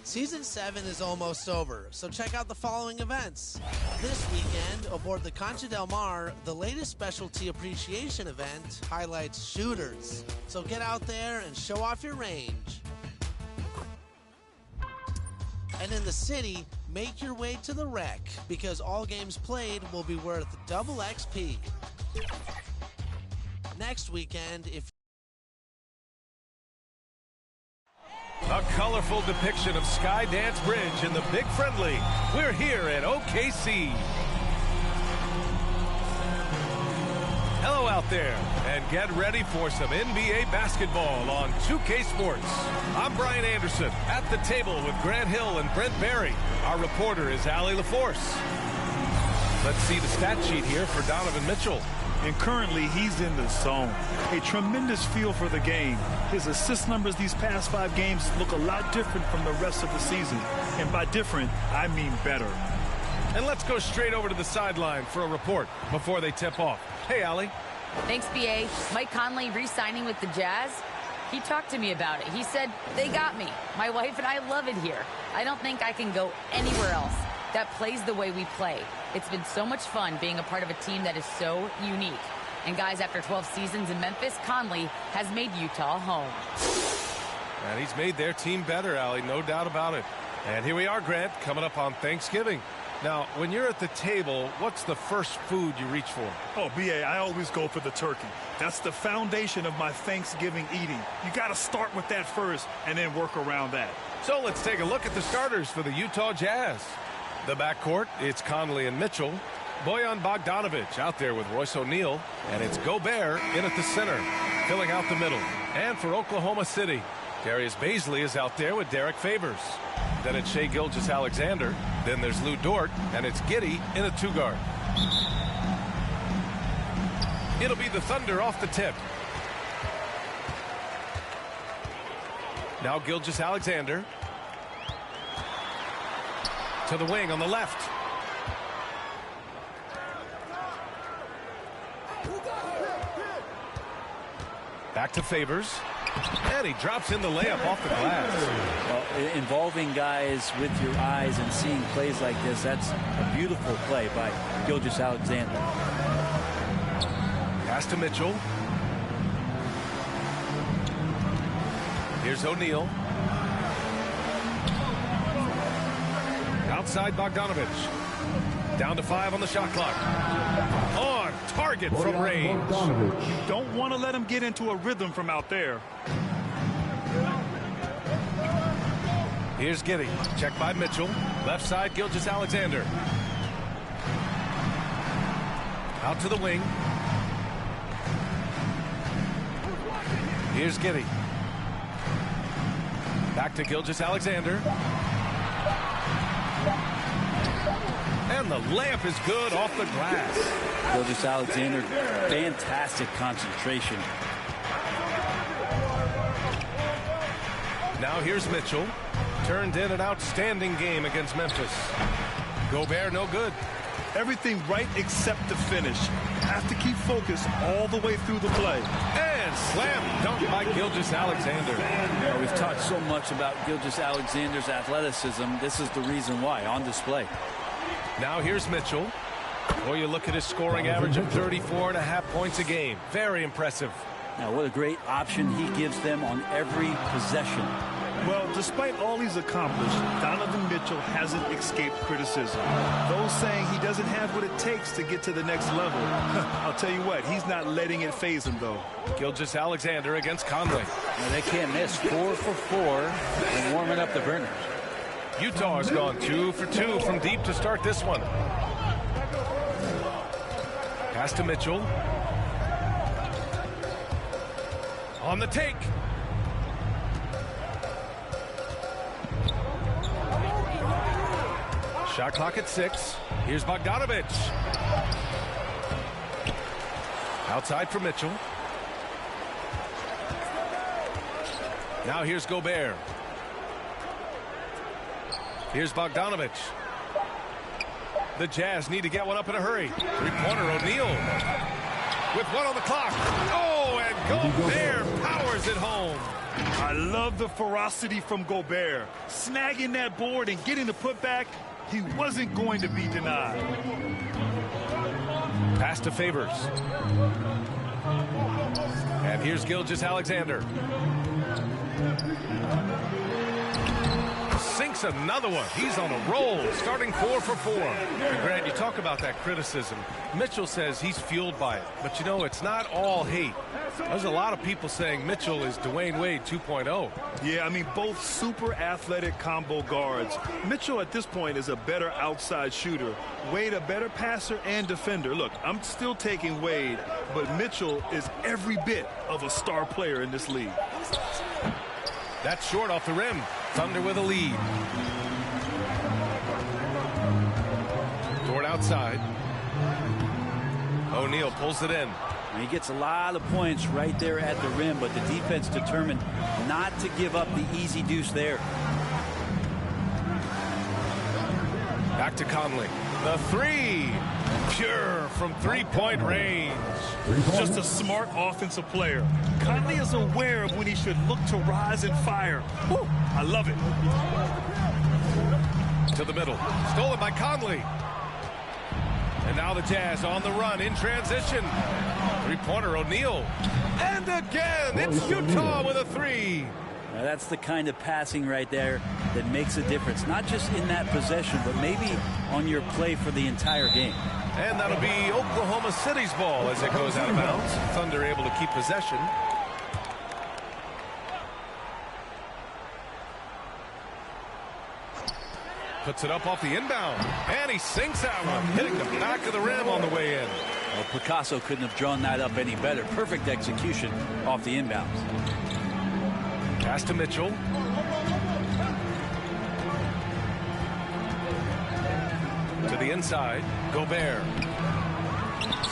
Season 7 is almost over, so check out the following events. This weekend, aboard the Concha del Mar, the latest specialty appreciation event highlights shooters. So get out there and show off your range. And in the city, make your way to the Rec, because all games played will be worth double XP. Next weekend, if a colorful depiction of Skydance Bridge in the Big Friendly. We're here at OKC. Hello out there, and get ready for some NBA basketball on 2K Sports. I'm Brian Anderson, at the table with Grant Hill and Brent Barry. Our reporter is Allie LaForce. Let's see the stat sheet here for Donovan Mitchell. And currently, he's in the zone. A tremendous feel for the game. His assist numbers these past 5 games look a lot different from the rest of the season. And by different, I mean better. And let's go straight over to the sideline for a report before they tip off. Hey, Allie. Thanks, B.A. Mike Conley re-signing with the Jazz. He talked to me about it. He said, they got me. My wife and I love it here. I don't think I can go anywhere else that plays the way we play. It's been so much fun being a part of a team that is so unique. And guys, after 12 seasons in Memphis, Conley has made Utah home. And he's made their team better, Allie, no doubt about it. And here we are, Grant, coming up on Thanksgiving. Now, when you're at the table, what's the first food you reach for? Oh, B.A., I always go for the turkey. That's the foundation of my Thanksgiving eating. You got to start with that first and then work around that. So let's take a look at the starters for the Utah Jazz. The backcourt, it's Conley and Mitchell. Bojan Bogdanovic out there with Royce O'Neal. And it's Gobert in at the center, filling out the middle. And for Oklahoma City, Darius Bazley is out there with Derek Favors. Then it's Shai Gilgeous-Alexander. Then there's Lou Dort, and it's Giddey in a 2-guard. It'll be the Thunder off the tip. Now Gilgeous-Alexander. To the wing on the left. Back to Favors. And he drops in the layup off the glass. Well, involving guys with your eyes and seeing plays like this, that's a beautiful play by Gilgeous-Alexander. Pass to Mitchell. Here's O'Neal. Outside Bogdanovic. Down to 5 on the shot clock. On target from range. You don't want to let him get into a rhythm from out there. Here's Giddey. Check by Mitchell. Left side, Gilgeous-Alexander. Out to the wing. Here's Giddey. Back to Gilgeous-Alexander. And the layup is good off the glass. Gilgeous-Alexander, fantastic concentration. Now here's Mitchell. Turned in an outstanding game against Memphis. Gobert no good. Everything right except the finish. Have to keep focused all the way through the play. And slam dunk by Gilgeous-Alexander. Well, we've talked so much about Gilgeous-Alexander's athleticism. This is the reason why, on display. Now here's Mitchell. Boy, you look at his scoring average of 34.5 points a game. Very impressive. Now, what a great option he gives them on every possession. Well, despite all he's accomplished, Donovan Mitchell hasn't escaped criticism. Those saying he doesn't have what it takes to get to the next level. I'll tell you what, he's not letting it faze him, though. Gilgeous-Alexander against Conley. Well, they can't miss. 4 for 4 and warming up the burners. Utah has gone 2 for 2 from deep to start this one. Pass to Mitchell. On the take. Shot clock at 6. Here's Bogdanovic. Outside for Mitchell. Now here's Gobert. Here's Bogdanovic. The Jazz need to get one up in a hurry. Three-pointer O'Neal. With 1 on the clock. Oh, and Gobert powers it home. I love the ferocity from Gobert. Snagging that board and getting the putback, he wasn't going to be denied. Pass to Favors. And here's Gilgeous-Alexander. Sinks another one. He's on a roll, starting 4 for 4. And Grant, you talk about that criticism. Mitchell says he's fueled by it. But, you know, it's not all hate. There's a lot of people saying Mitchell is Dwayne Wade 2.0. Yeah, I mean, both super athletic combo guards. Mitchell at this point is a better outside shooter. Wade a better passer and defender. Look, I'm still taking Wade, but Mitchell is every bit of a star player in this league. That's short off the rim. Thunder with a lead. Dort outside. O'Neal pulls it in. He gets a lot of points right there at the rim, but the defense determined not to give up the easy deuce there. Back to Conley. The three. Pure from three-point range. Just a smart offensive player. Conley is aware of when he should look to rise and fire. Woo, I love it. To the middle. Stolen by Conley. And now the Jazz on the run in transition. Three-pointer O'Neal. And again, it's Utah with a three. Now that's the kind of passing right there that makes a difference. Not just in that possession, but maybe on your play for the entire game. And that'll be Oklahoma City's ball as it goes out of bounds. Thunder able to keep possession. Puts it up off the inbound. And he sinks that one, hitting the back of the rim on the way in. Well, Picasso couldn't have drawn that up any better. Perfect execution off the inbounds. Pass to Mitchell. To the inside, Gobert.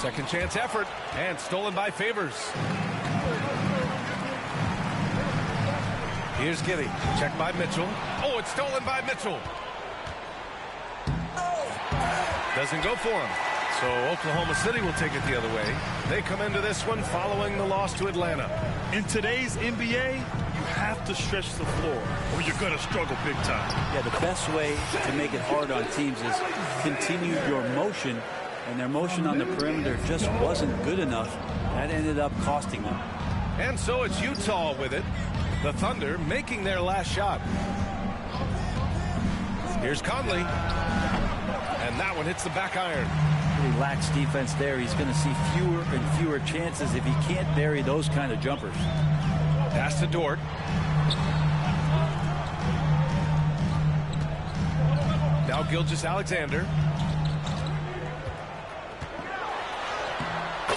Second chance effort, and stolen by Favors. Here's Giddey. Checked by Mitchell. Oh, it's stolen by Mitchell. Doesn't go for him. So Oklahoma City will take it the other way. They come into this one following the loss to Atlanta. In today's NBA, you have to stretch the floor or you're going to struggle big time. Yeah, the best way to make it hard on teams is continue your motion, and their motion on the perimeter just wasn't good enough. That ended up costing them. And so it's Utah with it. The Thunder making their last shot. Here's Conley. And that one hits the back iron. Pretty lax defense there. He's going to see fewer and fewer chances if he can't bury those kind of jumpers. Pass to Dort. Now Gilgeous-Alexander.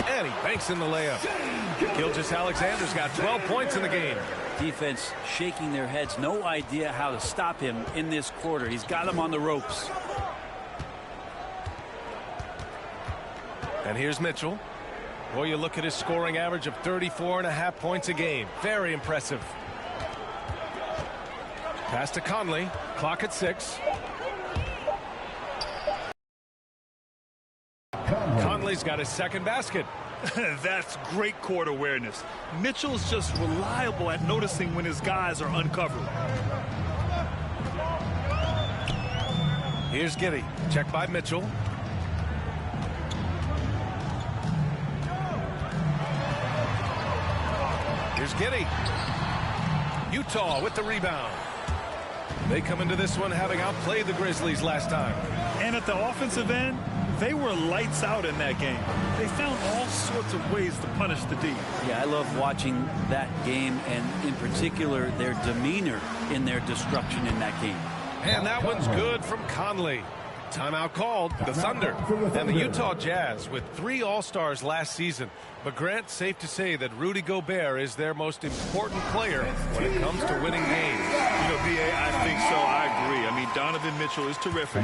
And he banks in the layup. Gilgeous-Alexander's got 12 points in the game. Defense shaking their heads. No idea how to stop him in this quarter. He's got him on the ropes. And here's Mitchell. Boy, you look at his scoring average of 34.5 points a game. Very impressive. Pass to Conley. Clock at 6. Conley's got his second basket. That's great court awareness. Mitchell's just reliable at noticing when his guys are uncovered. Here's Giddey. Checked by Mitchell. Here's Giddey. Utah with the rebound. They come into this one having outplayed the Grizzlies last time. And at the offensive end, they were lights out in that game. They found all sorts of ways to punish the D. Yeah, I love watching that game, and in particular their demeanor in their destruction in that game. And that one's good from Conley. Timeout called. The Thunder and the Utah Jazz with 3 All-Stars last season. But Grant, safe to say that Rudy Gobert is their most important player when it comes to winning games. You know, B.A., I think so. I agree. I mean, Donovan Mitchell is terrific.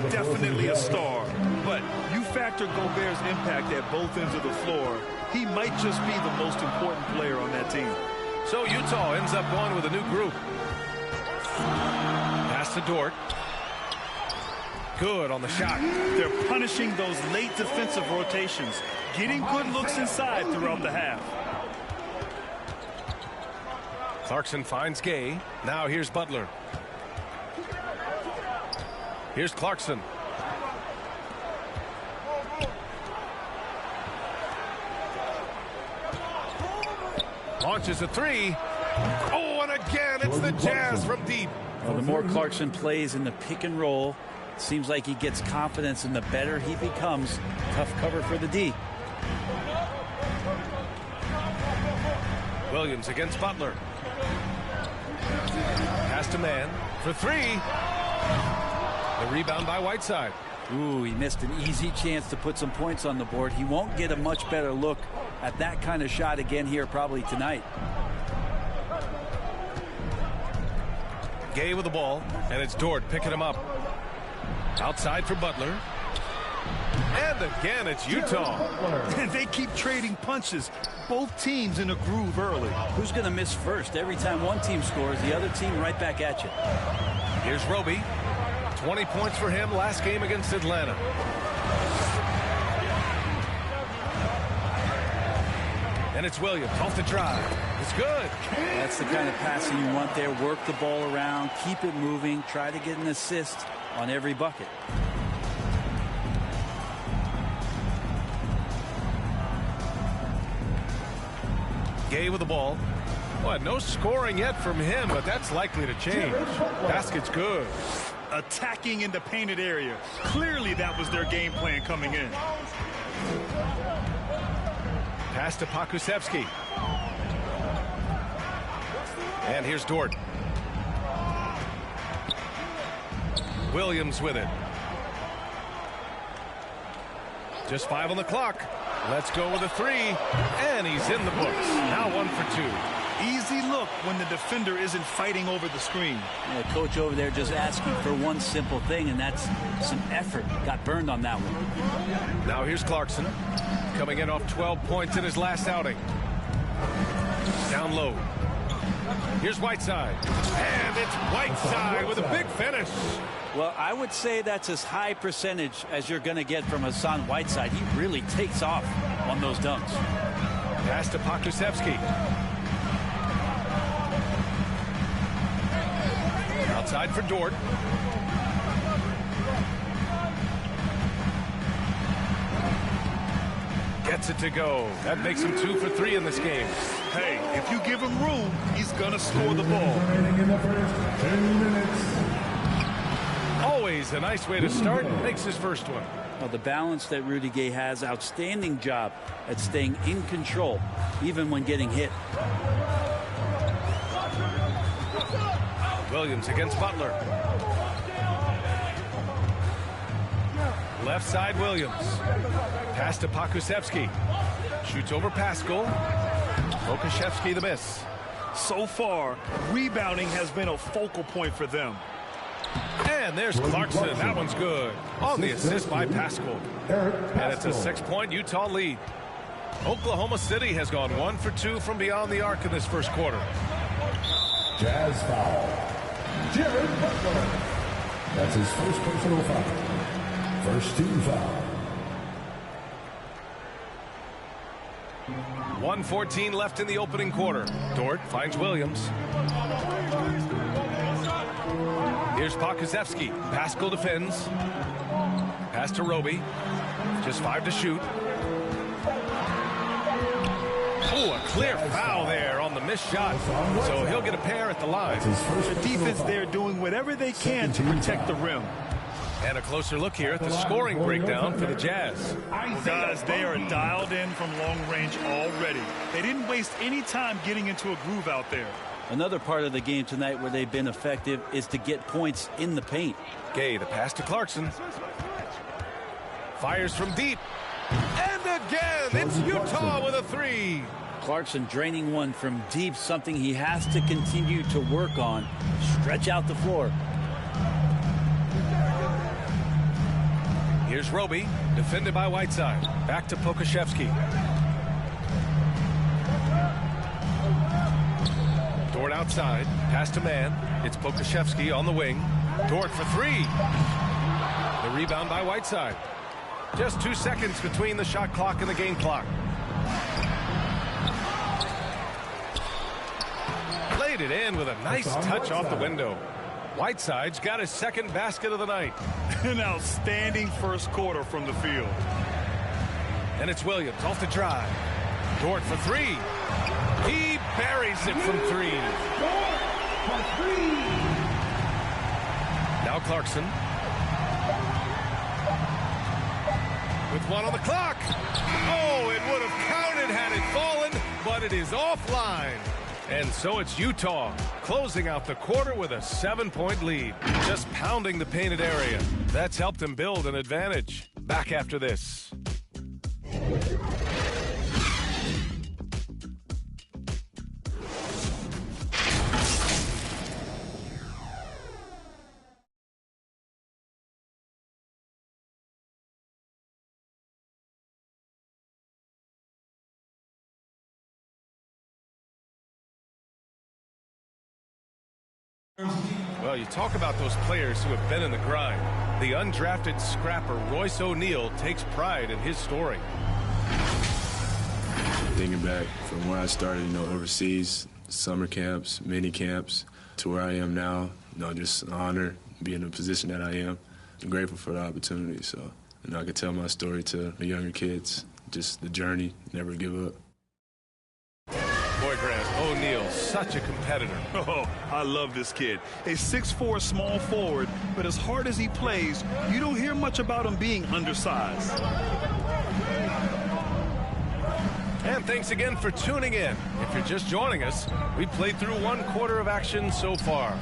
Definitely a star. But you factor Gobert's impact at both ends of the floor, he might just be the most important player on that team. So Utah ends up going with a new group. Pass to Dort. Good on the shot. They're punishing those late defensive rotations, getting good looks inside throughout the half. Clarkson finds Gay. Now here's Butler. Here's Clarkson. Launches a three. Oh, and again, it's the Jazz from deep. Well, the more Clarkson plays in the pick and roll, it seems like he gets confidence, and the better he becomes. Tough cover for the D. Williams against Butler. Pass to man for three. The rebound by Whiteside. Ooh, he missed an easy chance to put some points on the board. He won't get a much better look at that kind of shot again here probably tonight. Gay with the ball, and it's Dort picking him up. Outside for Butler. And again, it's Utah. And they keep trading punches. Both teams in a groove early. Who's going to miss first? Every time one team scores, the other team right back at you. Here's Roby. 20 points for him last game against Atlanta. And it's Williams off the drive. It's good. That's the kind of passing you want there. Work the ball around, keep it moving, try to get an assist on every bucket. Gay with the ball. Well, no scoring yet from him, but that's likely to change. Basket's good. Attacking in the painted area. Clearly that was their game plan coming in. Pass to Pokusevski. And here's Dort. Williams with it. Just 5 on the clock. Let's go with a three. And he's in the books. Now 1 for 2. Easy look when the defender isn't fighting over the screen. The coach over there just asking for one simple thing, and that's some effort. Got burned on that one. Now here's Clarkson. Coming in off 12 points in his last outing. Down low. Here's Whiteside. And it's Whiteside with a big finish. Well, I would say that's as high percentage as you're going to get from Hassan Whiteside. He really takes off on those dunks. Pass to Pokusevski. Outside for Dort. Gets it to go. That makes him 2 for 3 in this game. Hey, if you give him room, he's going to score the ball. Always a nice way to start. Makes his first one. Well, the balance that Rudy Gay has, outstanding job at staying in control, even when getting hit. Williams against Butler. Left side Williams. Pass to Pokusevski. Shoots over Pascal. Pokusevski the miss. So far, rebounding has been a focal point for them. And there's Clarkson. That one's good. On the assist by Pascal. And it's a 6-point Utah lead. Oklahoma City has gone 1 for 2 from beyond the arc in this first quarter. Jazz foul. Jared Butler. That's his first personal foul. First team foul. 1:14 left in the opening quarter. Dort finds Williams. Here's Pokusevski. Pascal defends. Pass to Roby. Just 5 to shoot. Oh, a clear foul there on the missed shot. So he'll get a pair at the line. The defense there doing whatever they can to protect the rim. And a closer look here at the scoring breakdown for the Jazz. Guys, they are dialed in from long range already. They didn't waste any time getting into a groove out there. Another part of the game tonight where they've been effective is to get points in the paint. Gay, the pass to Clarkson. Fires from deep. And again, it's Utah with a three. Clarkson draining one from deep, something he has to continue to work on. Stretch out the floor. Here's Roby, defended by Whiteside. Back to Pokusevski. Dort outside, pass to man. It's Pokusevski on the wing. Dort for three. The rebound by Whiteside. Just 2 seconds between the shot clock and the game clock. Laid laid it in with a nice touch off the window. Whiteside's got his second basket of the night. An outstanding first quarter from the field. And it's Williams off the drive. Dort for three. He buries it from three. Now Clarkson. With one on the clock. Oh, it would have counted had it fallen, but it is offline. And so it's Utah closing out the quarter with a 7-point lead. Just pounding the painted area. That's helped him build an advantage. Back after this. Well, you talk about those players who have been in the grind. The undrafted scrapper Royce O'Neal takes pride in his story. Thinking back from where I started, overseas, summer camps, mini camps, to where I am now, just an honor to be in the position that I am. I'm grateful for the opportunity, so I can tell my story to the younger kids, just the journey, never give up. Boy, Grant, O'Neal, such a competitor. Oh, I love this kid. A 6'4" small forward, but as hard as he plays, you don't hear much about him being undersized. And thanks again for tuning in. If you're just joining us, we've played through one quarter of action so far.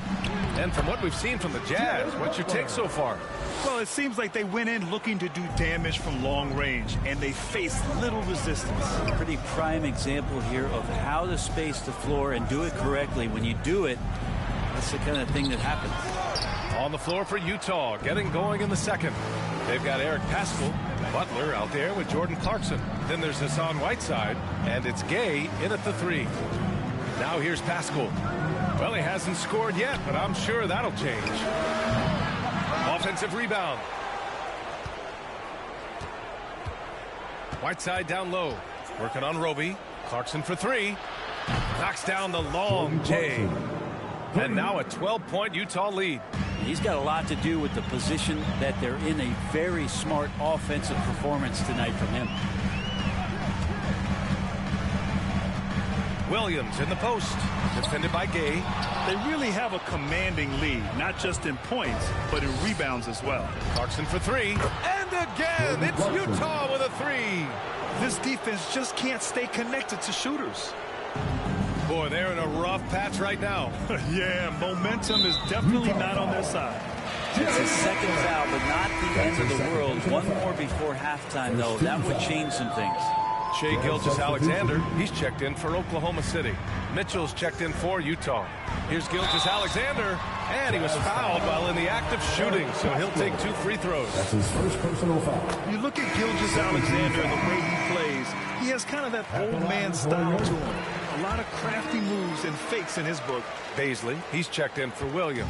And from what we've seen from the Jazz, what's your take so far? Well, it seems like they went in looking to do damage from long range, and they faced little resistance. A pretty prime example here of how to space the floor and do it correctly. When you do it, that's the kind of thing that happens. On the floor for Utah, getting going in the second. They've got Eric Paschall, Butler out there with Jordan Clarkson. Then there's Hassan Whiteside, and it's Gay in at the three. Now here's Paschall. Well, he hasn't scored yet, but I'm sure that'll change. Offensive rebound. Whiteside down low. Working on Roby. Clarkson for three. Knocks down the long J. And now a 12-point Utah lead. He's got a lot to do with the position that they're in. A very smart offensive performance tonight from him. Williams in the post. Defended by Gay. They really have a commanding lead, not just in points, but in rebounds as well. Clarkson for three. And again, it's Utah with a three. This defense just can't stay connected to shooters. Boy, they're in a rough patch right now. Yeah, momentum is definitely not on their side. It's his second foul, but not the end of the world. One more before halftime, though. That would change some things. Shai Gilgeous-Alexander, he's checked in for Oklahoma City. Mitchell's checked in for Utah. Here's Gilgeous-Alexander, and he was fouled while in the act of shooting, so he'll take 2 free throws. That's his first personal foul. You look at Gilgeous-Alexander and the way he plays, he has kind of that old man style to him. A lot of crafty moves and fakes in his book. Baisley, he's checked in for Williams.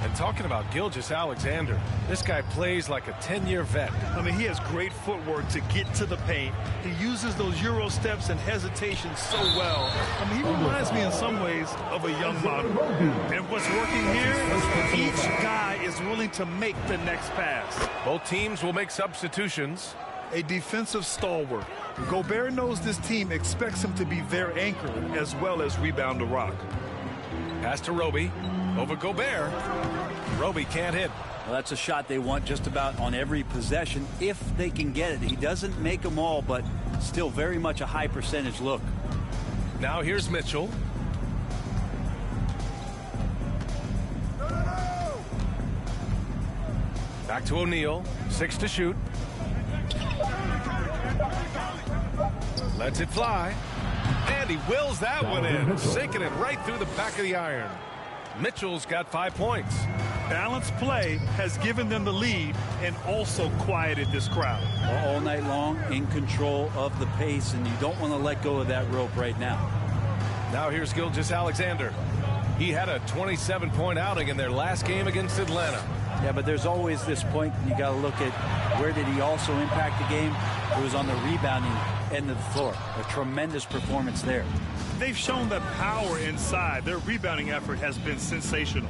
And talking about Gilgeous-Alexander, this guy plays like a 10-year vet. I mean, he has great footwork to get to the paint. He uses those Euro steps and hesitations so well. I mean, he reminds me in some ways of a young model. And what's working here, each guy is willing to make the next pass. Both teams will make substitutions. A defensive stalwart. Gobert knows this team expects him to be their anchor as well as rebound the rock. Pass to Roby. Over Gobert. Roby can't hit. Well, that's a shot they want just about on every possession if they can get it. He doesn't make them all, but still very much a high percentage look. Now here's Mitchell. Back to O'Neal. 6 to shoot. Lets it fly. And he wills that one in, sinking it right through the back of the iron. Mitchell's got 5 points. Balanced play has given them the lead and also quieted this crowd. All night long, in control of the pace, and you don't want to let go of that rope right now. Now here's Gilgeous-Alexander. He had a 27-point outing in their last game against Atlanta. Yeah, but there's always this point you got to look at where did he also impact the game. It was on the rebounding end of the floor. A tremendous performance there. They've shown the power inside. Their rebounding effort has been sensational.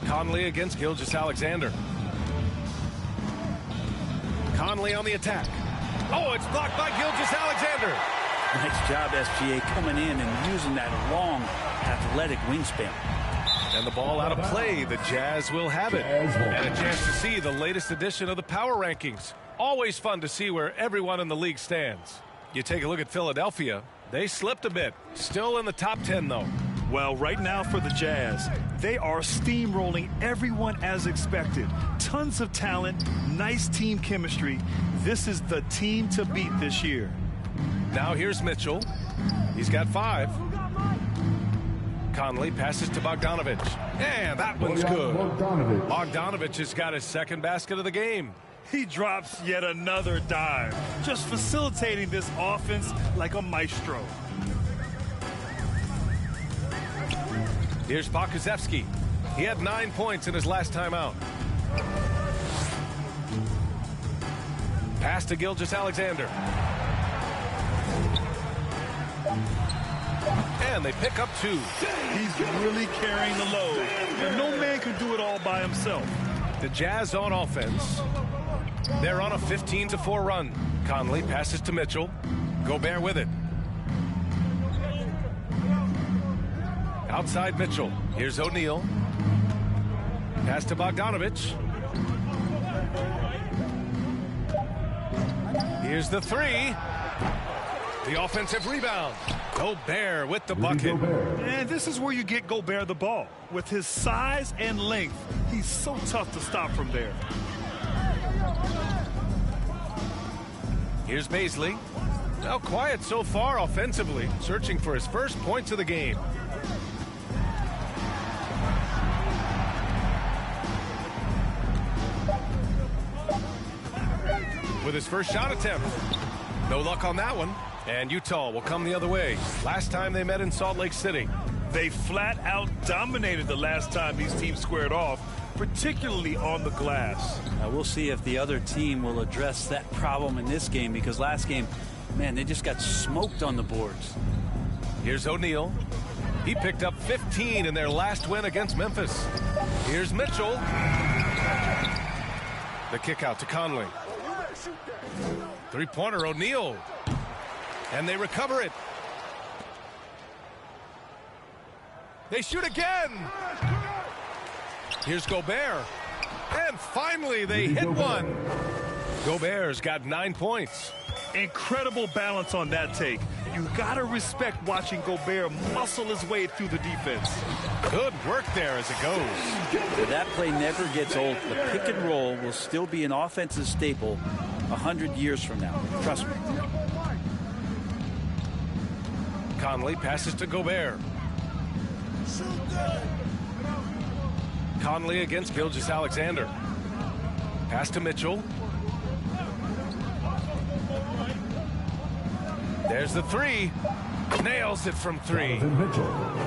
Conley against Gilgeous-Alexander. Conley on the attack. Oh, it's blocked by Gilgeous-Alexander. Nice job, SGA, coming in and using that long, athletic wingspan. And the ball out of play. The Jazz will have it. And a chance to see the latest edition of the power rankings. Always fun to see where everyone in the league stands. You take a look at Philadelphia. They slipped a bit. Still in the top 10, though. Well, right now for the Jazz, they are steamrolling everyone as expected. Tons of talent, nice team chemistry. This is the team to beat this year. Now here's Mitchell. He's got 5. Conley passes to Bogdanovic. And that one's good. Bogdanovic has got his second basket of the game. He drops yet another dive, just facilitating this offense like a maestro. Here's Pokusevski. He had 9 points in his last time out. Pass to Gilgeous-Alexander. And they pick up 2. He's really carrying the load, and no man can do it all by himself. The Jazz on offense. They're on a 15-4 run. Conley passes to Mitchell. Gobert with it. Outside Mitchell. Here's O'Neal. Pass to Bogdanovic. Here's the 3. The offensive rebound. Gobert with the bucket. And this is where you get Gobert the ball. With his size and length, he's so tough to stop from there. Here's Bazley. Now quiet so far offensively, searching for his first points of the game. With his first shot attempt. No luck on that one. And Utah will come the other way. Last time they met in Salt Lake City. They flat out dominated the last time these teams squared off, particularly on the glass. Now we'll see if the other team will address that problem in this game, because last game, man, they just got smoked on the boards. Here's O'Neal. He picked up 15 in their last win against Memphis. Here's Mitchell. The kick out to Conley. Three-pointer, O'Neal. And they recover it. They shoot again. Here's Gobert. And finally, they hit one. Gobert's got 9 points. Incredible balance on that take. You got to respect watching Gobert muscle his way through the defense. Good work there as it goes. But that play never gets old. The pick and roll will still be an offensive staple 100 years from now. Trust me. Conley passes to Gobert. Conley against Gilgeous-Alexander. Pass to Mitchell. There's the 3. Nails it from 3.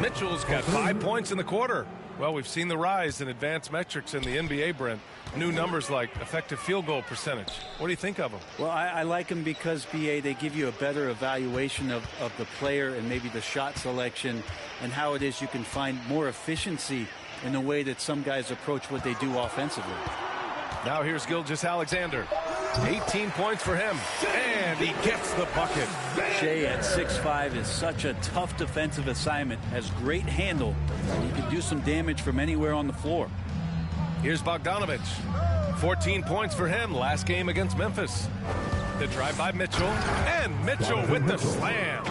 Mitchell's got 5 points in the quarter. Well, we've seen the rise in advanced metrics in the NBA, Brent. New numbers like effective field goal percentage. What do you think of them? Well, I like them because, BA, they give you a better evaluation of the player and maybe the shot selection and how it is you can find more efficiency in the way that some guys approach what they do offensively. Now here's Gilgeous-Alexander. 18 points for him. And he gets the bucket. Shea at 6'5" is such a tough defensive assignment. Has great handle. He can do some damage from anywhere on the floor. Here's Bogdanovic. 14 points for him last game against Memphis. The drive by Mitchell. And Mitchell with the slam.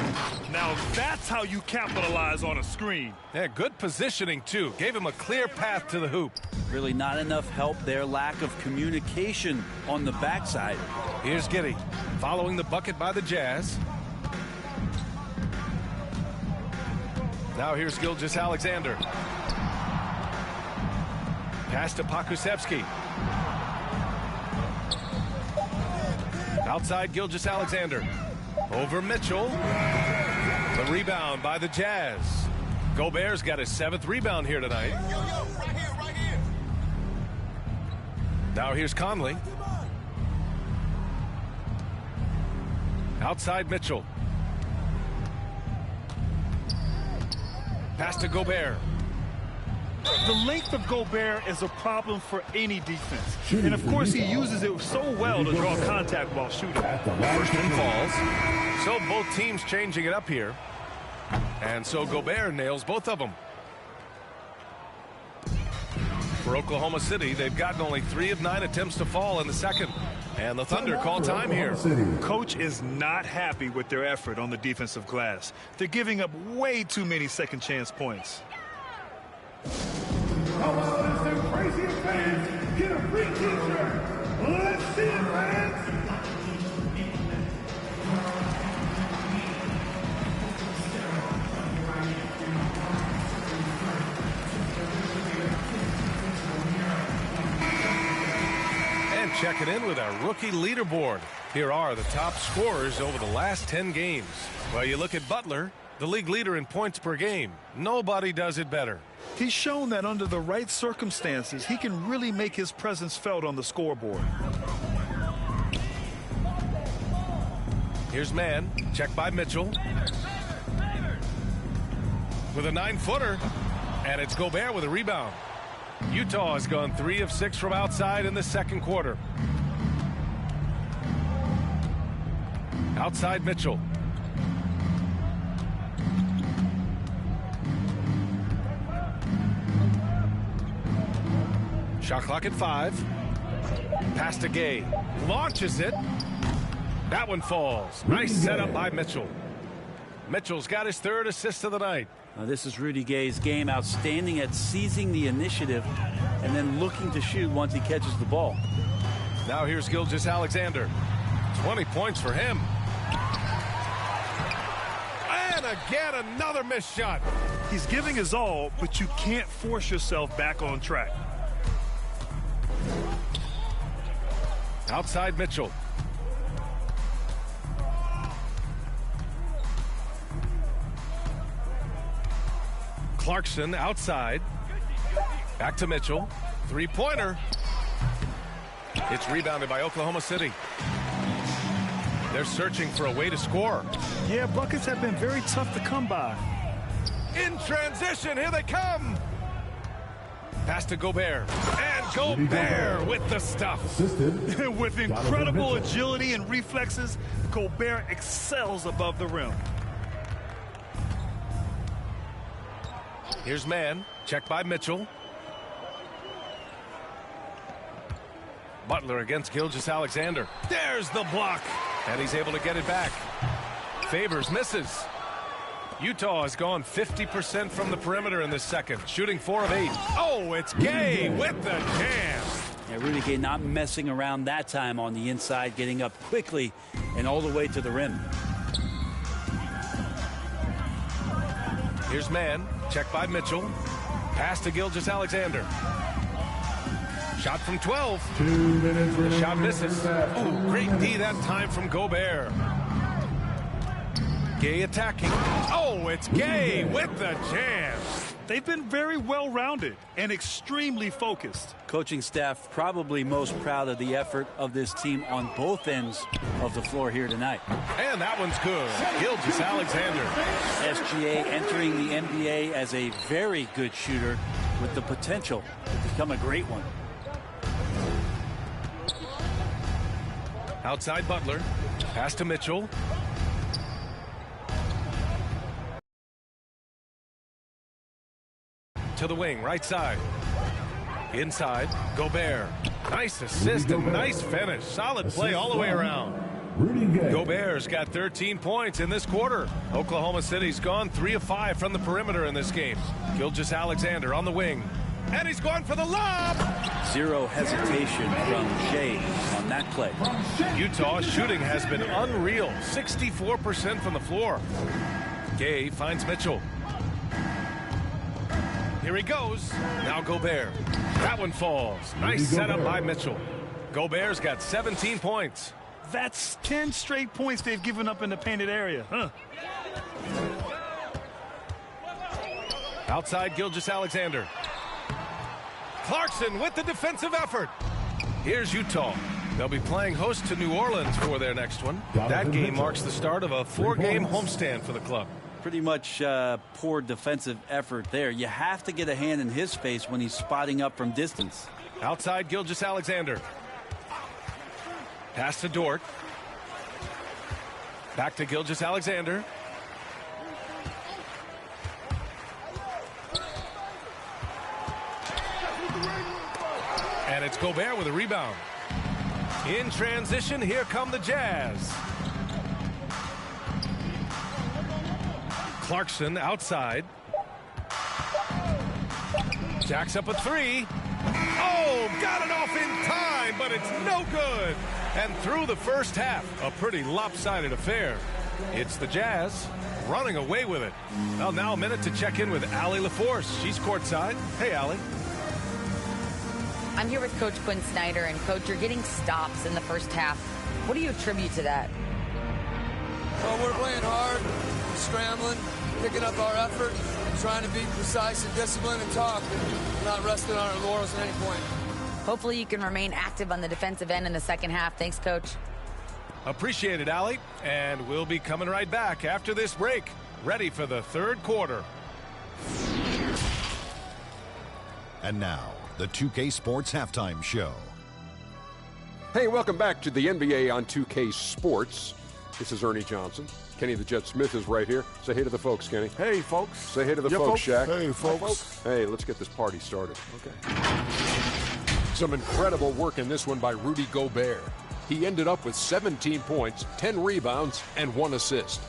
Now that's how you capitalize on a screen. Yeah, good positioning, too. Gave him a clear path to the hoop. Really not enough help there. Lack of communication on the backside. Here's Giddey following the bucket by the Jazz. Now here's Gilgeous-Alexander. Pass to Pokusevski. Outside Gilgeous-Alexander. Over Mitchell. The rebound by the Jazz. Gobert's got his 7th rebound here tonight. Right here. Now here's Conley. Outside Mitchell. Pass to Gobert. The length of Gobert is a problem for any defense. And, of course, he uses it so well to draw contact while shooting. First one falls. So both teams changing it up here. And so Gobert nails both of them. For Oklahoma City, they've gotten only 3 of 9 attempts to fall in the second. And the Thunder call time here. Coach is not happy with their effort on the defensive glass. They're giving up way too many second chance points. How about this, them crazy fans? Get a free t-shirt. Let's see it, fans. And checking in with our rookie leaderboard. Here are the top scorers over the last 10 games. Well, you look at Butler, the league leader in points per game. Nobody does it better. He's shown that under the right circumstances, he can really make his presence felt on the scoreboard. Here's man. Check by Mitchell. With a 9-footer. And it's Gobert with a rebound. Utah has gone 3 of 6 from outside in the second quarter. Outside Mitchell. Shot clock at 5. Pass to Gay. Launches it. That one falls. Nice setup by Mitchell. Mitchell's got his 3rd assist of the night. This is Rudy Gay's game. Outstanding at seizing the initiative and then looking to shoot once he catches the ball. Now here's Gilgeous-Alexander. 20 points for him. And again, another missed shot. He's giving his all, but you can't force yourself back on track. Outside Mitchell. Clarkson outside. Back to Mitchell. 3-pointer. It's rebounded by Oklahoma City. They're searching for a way to score. Yeah, buckets have been very tough to come by. In transition, here they come. Pass to Gobert. And Gobert with the stuff. With incredible agility and reflexes, Gobert excels above the rim. Here's man. Checked by Mitchell. Butler against Gilgeous-Alexander. There's the block. And he's able to get it back. Favors misses. Utah has gone 50% from the perimeter in this second, shooting 4 of 8. Oh, it's Gay with the jam. Yeah, Rudy Gay not messing around that time on the inside, getting up quickly and all the way to the rim. Here's man. Checked by Mitchell. Pass to Gilgeous-Alexander. Shot from 12. 2 minutes. The shot misses. Oh, great D that time from Gobert. Gay attacking. Oh, it's Gay with the jam. They've been very well-rounded and extremely focused. Coaching staff probably most proud of the effort of this team on both ends of the floor here tonight. And that one's good. Gilgeous-Alexander. SGA entering the NBA as a very good shooter with the potential to become a great one. Outside Butler. Pass to Mitchell. To the wing, right side. Inside, Gobert. Nice assist and nice finish. Solid play all the way around. Gobert's got 13 points in this quarter. Oklahoma City's gone 3 of 5 from the perimeter in this game. Gilgeous-Alexander on the wing. And he's going for the lob. Zero hesitation from Shea on that play. Utah's shooting has been unreal. 64% from the floor. Gay finds Mitchell. Here he goes. Now Gobert. That one falls. Nice setup by Mitchell. Gobert's got 17 points. That's 10 straight points they've given up in the painted area. Outside Gilgeous-Alexander. Clarkson with the defensive effort. Here's Utah. They'll be playing host to New Orleans for their next one. That game marks the start of a 4-game homestand for the club. Pretty much poor defensive effort there. You have to get a hand in his face when he's spotting up from distance. Outside Gilgeous-Alexander. Pass to Dort. Back to Gilgeous-Alexander. And it's Gobert with a rebound. In transition, here come the Jazz. Clarkson outside. Jacks up a three. Oh, got it off in time, but it's no good. And through the first half, a pretty lopsided affair. It's the Jazz running away with it. Well, now a minute to check in with Allie LaForce. She's courtside. Hey, Allie. I'm here with Coach Quinn Snyder, and Coach, you're getting stops in the first half. What do you attribute to that? Well, we're playing hard, scrambling, picking up our effort, trying to be precise and disciplined and tough, and not resting on our laurels at any point. Hopefully you can remain active on the defensive end in the second half. Thanks, Coach. Appreciate it, Allie. And we'll be coming right back after this break, ready for the third quarter. And now, the 2K Sports Halftime Show. Hey, welcome back to the NBA on 2K Sports. This is Ernie Johnson. Kenny the Jet Smith is right here. Say hey to the folks, Kenny. Hey, folks. Say hey to the folks, Shaq. Hey, folks. Hi, folks. Hey, let's get this party started. Okay. Some incredible work in this one by Rudy Gobert. He ended up with 17 points, 10 rebounds, and 1 assist.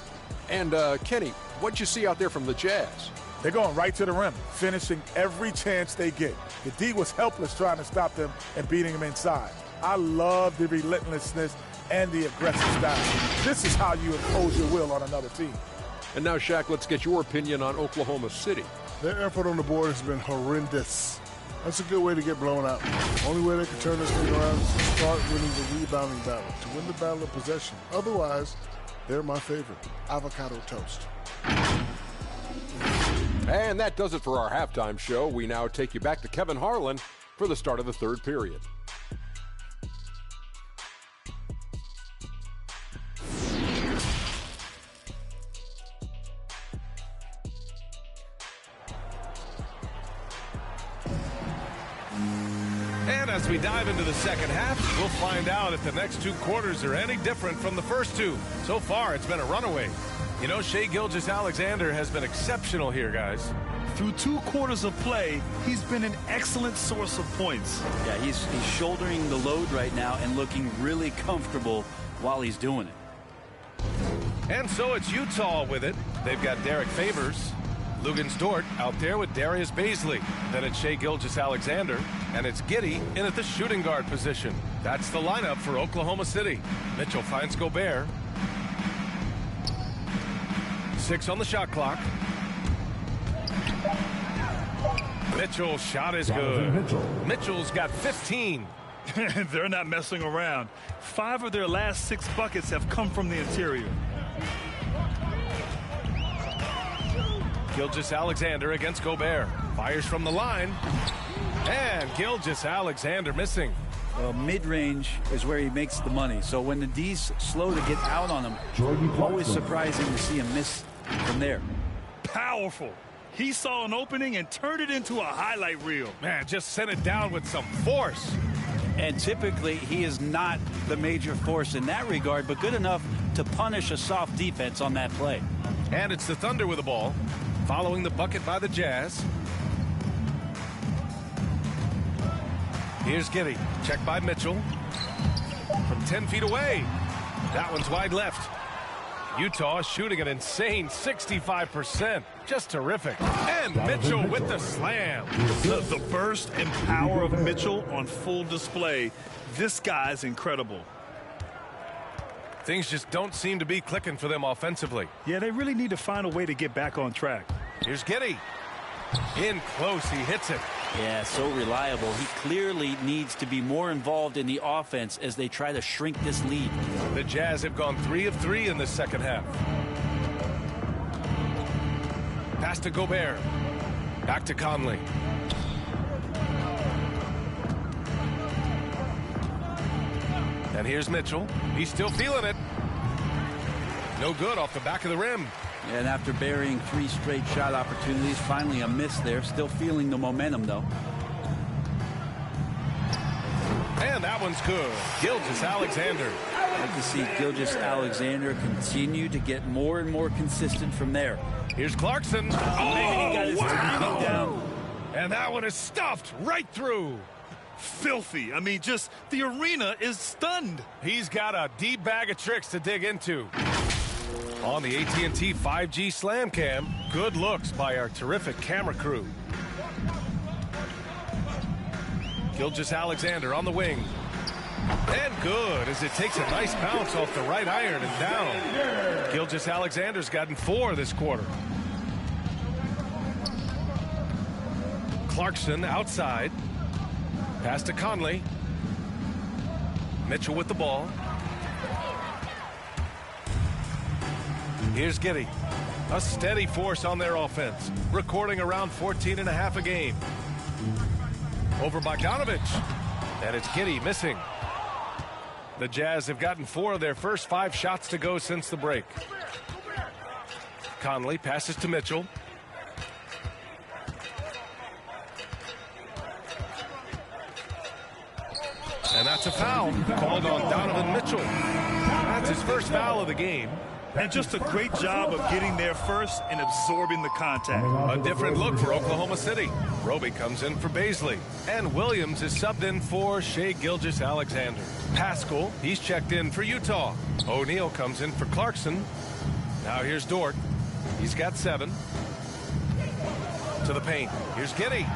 And, Kenny, what'd you see out there from the Jazz? They're going right to the rim, finishing every chance they get. The D was helpless trying to stop them and beating them inside. I love the relentlessness and the aggressive style. This is how you impose your will on another team. And now, Shaq, let's get your opinion on Oklahoma City. Their effort on the board has been horrendous. That's a good way to get blown out. Only way they can turn this thing around is to start winning the rebounding battle, to win the battle of possession. Otherwise, they're my favorite. Avocado toast. And that does it for our halftime show. We now take you back to Kevin Harlan for the start of the third period. And as we dive into the second half, we'll find out if the next two quarters are any different from the first two. So far, it's been a runaway. You know, Shai Gilgeous-Alexander has been exceptional here, guys. Through 2 quarters of play, he's been an excellent source of points. Yeah, he's shouldering the load right now and looking really comfortable while he's doing it. And so it's Utah with it. They've got Derek Favors, Luguentz Dort out there with Darius Bazley. Then it's Shai Gilgeous-Alexander, and it's Giddey in at the shooting guard position. That's the lineup for Oklahoma City. Mitchell finds Gobert. 6 on the shot clock. Mitchell's shot is good. Mitchell's got 15. They're not messing around. 5 of their last 6 buckets have come from the interior. Gilgeous-Alexander against Gobert. Fires from the line. And Gilgeous-Alexander missing. Well, mid-range is where he makes the money. So when the D's slow to get out on him, always surprising to see him miss from there. Powerful. He saw an opening and turned it into a highlight reel. Man, just sent it down with some force. And typically, he is not the major force in that regard, but good enough to punish a soft defense on that play. And it's the Thunder with the ball, following the bucket by the Jazz. Here's Giddey. Check by Mitchell. From 10 feet away. That one's wide left. Utah shooting an insane 65%. Just terrific. And Mitchell with the slam. The burst and power of Mitchell on full display. This guy's incredible. Things just don't seem to be clicking for them offensively. Yeah, they really need to find a way to get back on track. Here's Giddey. In close, he hits it. Yeah, so reliable. He clearly needs to be more involved in the offense as they try to shrink this lead. The Jazz have gone 3 of 3 in the second half. Pass to Gobert. Back to Conley. And here's Mitchell. He's still feeling it. No good off the back of the rim. And after burying 3 straight shot opportunities, finally a miss there. Still feeling the momentum, though. And that one's good. Gilgeous-Alexander. I'd like to see Gilgeous-Alexander continue to get more and more consistent from there. Here's Clarkson. He got his timing down. And that one is stuffed right through. Filthy. I mean, just the arena is stunned. He's got a deep bag of tricks to dig into. On the AT&T 5G Slam Cam, good looks by our terrific camera crew. Gilgeous-Alexander on the wing. And good, as it takes a nice bounce off the right iron and down. Gilgeous-Alexander's gotten 4 this quarter. Clarkson outside. Pass to Conley. Mitchell with the ball. Here's Giddey. A steady force on their offense, recording around 14.5 a game. Over Bogdanovich. And it's Giddey missing. The Jazz have gotten 4 of their first 5 shots to go since the break. Conley passes to Mitchell. And that's a foul called on Donovan Mitchell. That's his first foul of the game. And just a great job of getting there first and absorbing the contact. A different look for Oklahoma City. Roby comes in for Baisley. And Williams is subbed in for Shai Gilgeous-Alexander. Pascal, he's checked in for Utah. O'Neal comes in for Clarkson. Now here's Dort. He's got 7. To the paint. Here's Giddey.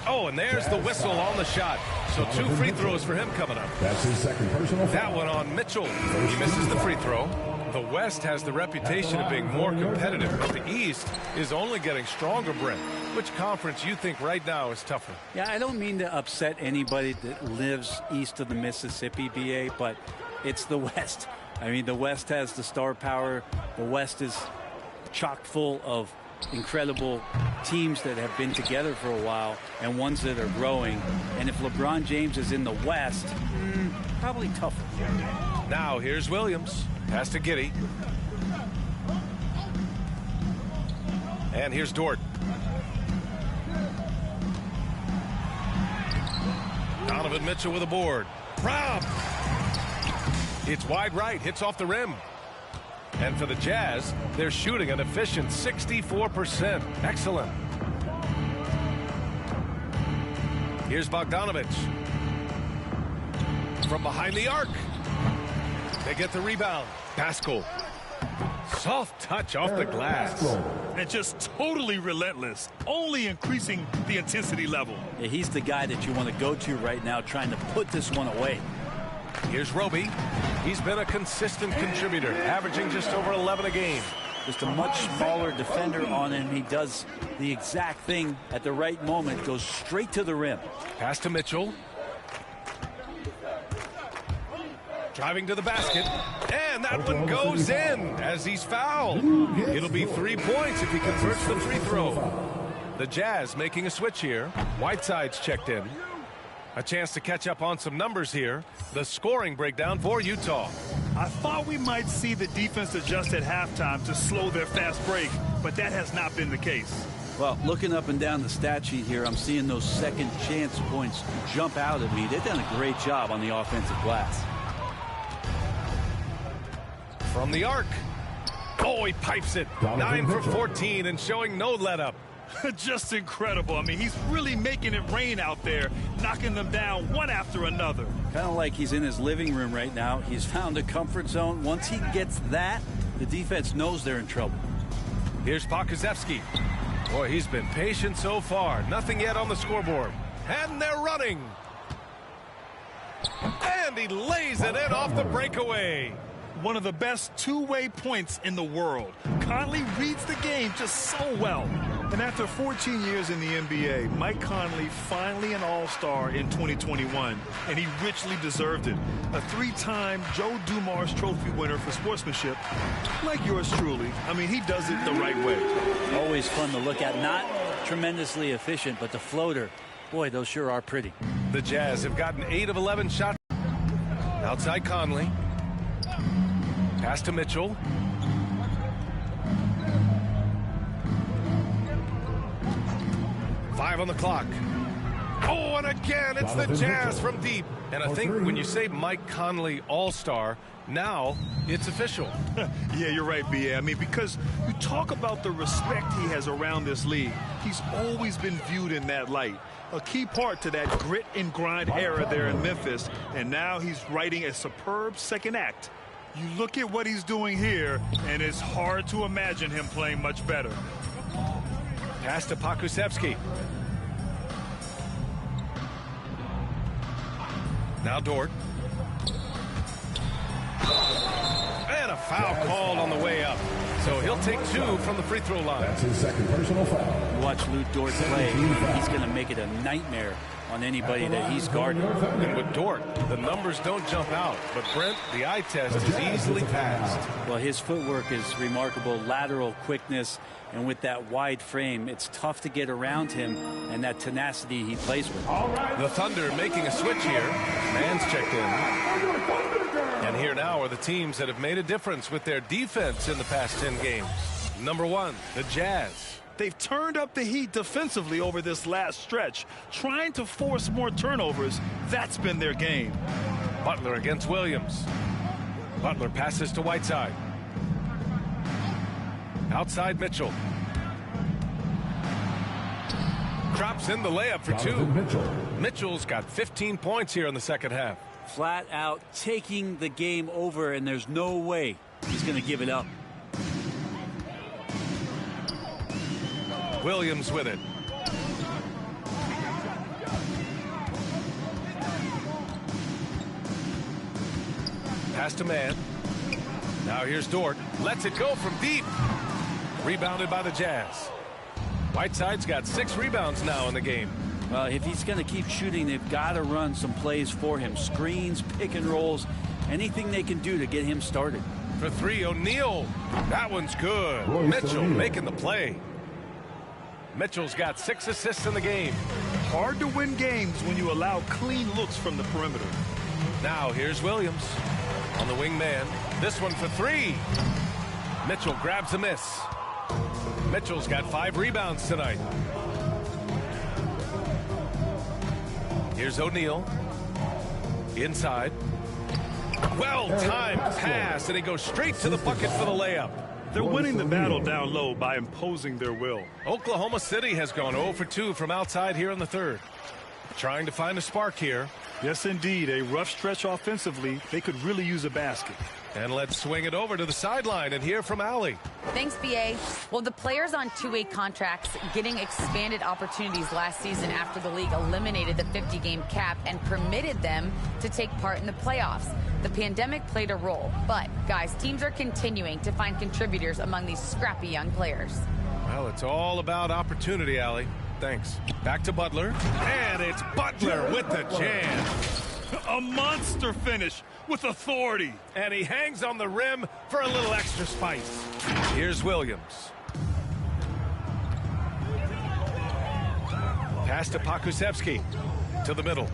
Oh, and there's the whistle on the shot. So 2 free throws for him coming up. That's his second personal foul. That one on Mitchell. He misses the free throw. The West has the reputation of being more competitive, but the East is only getting stronger, Brent. Which conference you think right now is tougher? Yeah, I don't mean to upset anybody that lives east of the Mississippi, BA, but it's the West. I mean, the West has the star power. The West is chock full of incredible teams that have been together for a while and ones that are growing. And if LeBron James is in the West, probably tougher. Now here's Williams. Pass to Giddey. And here's Dort. Donovan Mitchell with a board. Brown. It's wide right. Hits off the rim. And for the Jazz, they're shooting an efficient 64%. Excellent. Here's Bogdanovich. From behind the arc. They get the rebound. Pascal. Soft touch off the glass. And just totally relentless, only increasing the intensity level. Yeah, he's the guy that you want to go to right now, trying to put this one away. Here's Roby. He's been a consistent contributor, averaging just over 11 a game. Just a much smaller defender on him. He does the exact thing at the right moment, goes straight to the rim. Pass to Mitchell. Driving to the basket. And that one goes in as he's fouled. It'll be 3 points if he converts the free throw. The Jazz making a switch here. Whiteside's checked in. A chance to catch up on some numbers here. The scoring breakdown for Utah. I thought we might see the defense adjust at halftime to slow their fast break, but that has not been the case. Well, looking up and down the stat sheet here, I'm seeing those second chance points jump out at me. They've done a great job on the offensive glass. From the arc. Oh, he pipes it. 9 for 14 and showing no let up. Just incredible. I mean, he's really making it rain out there, knocking them down one after another. Kind of like he's in his living room right now. He's found a comfort zone. Once he gets that, the defense knows they're in trouble. Here's Pokusevski. Boy, he's been patient so far. Nothing yet on the scoreboard. And they're running. And he lays it in off the breakaway. One of the best two-way points in the world. Conley reads the game just so well. And after 14 years in the NBA, Mike Conley finally an all-star in 2021, and he richly deserved it. A 3-time Joe Dumars Trophy winner for sportsmanship, like yours truly. I mean, he does it the right way. Always fun to look at. Not tremendously efficient, but the floater, boy, those sure are pretty. The Jazz have gotten 8 of 11 shots. Outside Conley. Pass to Mitchell. Five on the clock. Oh, and again, it's the Jazz from deep. And I think when you say Mike Conley All-Star, now it's official. Yeah, you're right, B.A. I mean, because you talk about the respect he has around this league. He's always been viewed in that light. A key part to that grit and grind era there in Memphis. And now he's writing a superb second act. You look at what he's doing here, and it's hard to imagine him playing much better. Pass to Pokusevski. Now Dort. And a foul called on the way up. So he'll take 2 from the free throw line. That's his second personal foul. Watch Lou Dort play. He's going to make it a nightmare on anybody that he's guarding. And with Dort, the numbers don't jump out. But Brent, the eye test is easily passed. Well, his footwork is remarkable. Lateral quickness. And with that wide frame, it's tough to get around him, and that tenacity he plays with. The Thunder making a switch here. Mann's checked in. And here now are the teams that have made a difference with their defense in the past 10 games. Number 1, the Jazz. They've turned up the heat defensively over this last stretch, trying to force more turnovers. That's been their game. Butler against Williams. Butler passes to Whiteside. Outside Mitchell. Drops in the layup for 2. Mitchell's got 15 points here in the second half. Flat out taking the game over, and there's no way he's going to give it up. Williams with it. Pass to Mann. Now here's Dort. Lets it go from deep. Rebounded by the Jazz. Whiteside's got 6 rebounds now in the game. Well, if he's going to keep shooting, they've got to run some plays for him. Screens, pick and rolls, anything they can do to get him started. For 3, O'Neal. That one's good. Mitchell making the play. Mitchell's got 6 assists in the game. Hard to win games when you allow clean looks from the perimeter. Now here's Williams on the wing man. This one for 3. Mitchell grabs a miss. Mitchell's got 5 rebounds tonight. Here's O'Neal. Inside. Well-timed pass, and he goes straight to the bucket for the layup. They're winning the battle down low by imposing their will. Oklahoma City has gone 0 for 2 from outside here in the third. Trying to find a spark here. Yes, indeed. A rough stretch offensively. They could really use a basket. And let's swing it over to the sideline and hear from Allie. Thanks, B.A. Well, the players on two-way contracts getting expanded opportunities last season after the league eliminated the 50-game cap and permitted them to take part in the playoffs. The pandemic played a role, but, guys, teams are continuing to find contributors among these scrappy young players. Well, it's all about opportunity, Allie. Thanks. Back to Butler. And it's Butler with the jam. A monster finish with authority. And he hangs on the rim for a little extra spice. Here's Williams. Pass to Pokusevski. To the middle.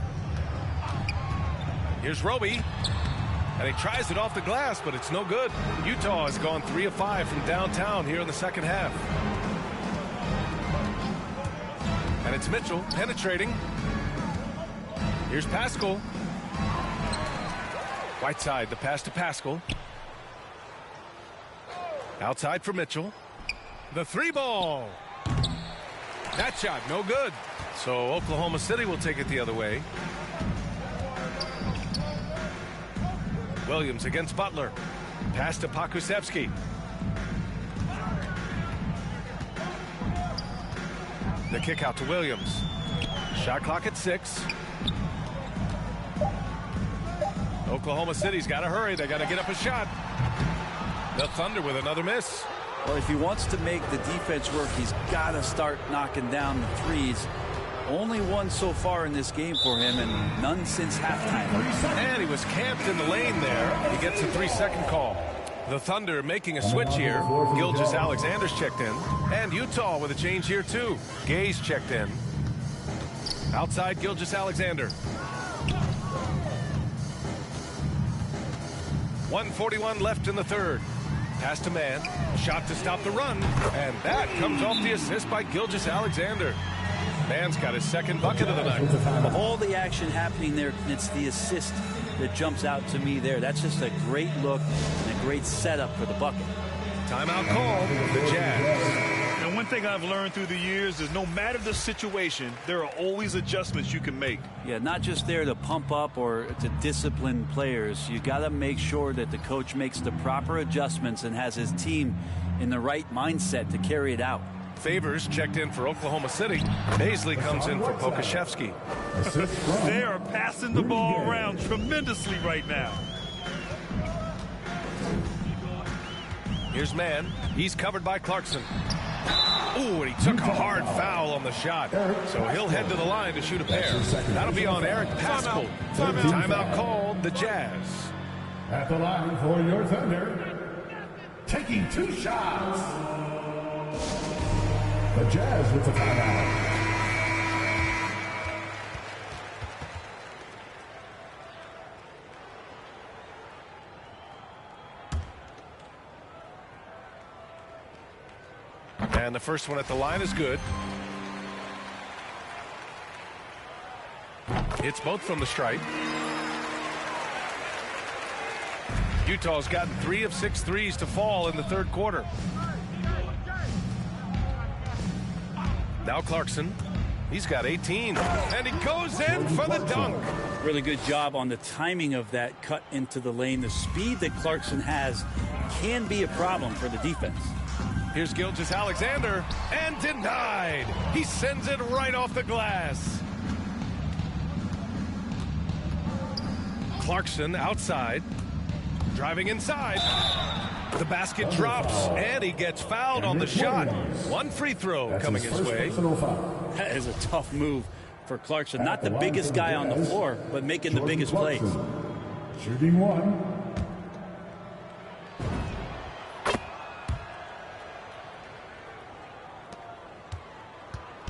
Here's Roby. And he tries it off the glass, but it's no good. Utah has gone 3 of 5 from downtown here in the second half. And it's Mitchell penetrating. Here's Pascal. Whiteside, the pass to Pascal. Outside for Mitchell. The 3-ball. That shot, no good. So Oklahoma City will take it the other way. Williams against Butler. Pass to Pokusevski. The kick out to Williams. Shot clock at 6. Oklahoma City's got to hurry. They got to get up a shot. The Thunder with another miss. Well, if he wants to make the defense work, he's got to start knocking down the threes. Only one so far in this game for him, and none since halftime. And he was camped in the lane there. He gets a 3-second call. The Thunder making a switch here. Gilgeous-Alexander's checked in. And Utah with a change here, too. Gay's checked in. Outside Gilgeous-Alexander. 1:41 left in the third. Pass to Mann, shot to stop the run, and that comes off the assist by Gilgeous-Alexander. Mann's got his second bucket of the night. Of all the action happening there, it's the assist that jumps out to me there. That's just a great look and a great setup for the bucket. Timeout called, the Jazz. And one thing I've learned through the years is no matter the situation, there are always adjustments you can make. Yeah, not just there to pump up or to discipline players. You got to make sure that the coach makes the proper adjustments and has his team in the right mindset to carry it out. Favors checked in for Oklahoma City. Baisley comes in for Pokashevsky. They are passing the ball around tremendously right now. Here's Mann. He's covered by Clarkson. Ooh, and he took a hard foul on the shot. So he'll head to the line to shoot a pair. That'll be on Eric Paschall. Timeout called, the Jazz. At the line for your Thunder, taking 2 shots. The Jazz with the timeout. And the first one at the line is good. It's both from the stripe. Utah's gotten 3 of 6 threes to fall in the third quarter. Now Clarkson. He's got 18. And he goes in for the dunk. Really good job on the timing of that cut into the lane. The speed that Clarkson has can be a problem for the defense. Here's Gilgeous-Alexander, and denied. He sends it right off the glass. Clarkson outside, driving inside. The basket drops, and he gets fouled on the shot. One free throw coming his way. That is a tough move for Clarkson. Not the biggest guy on the floor, but making the biggest plays. Shooting 1.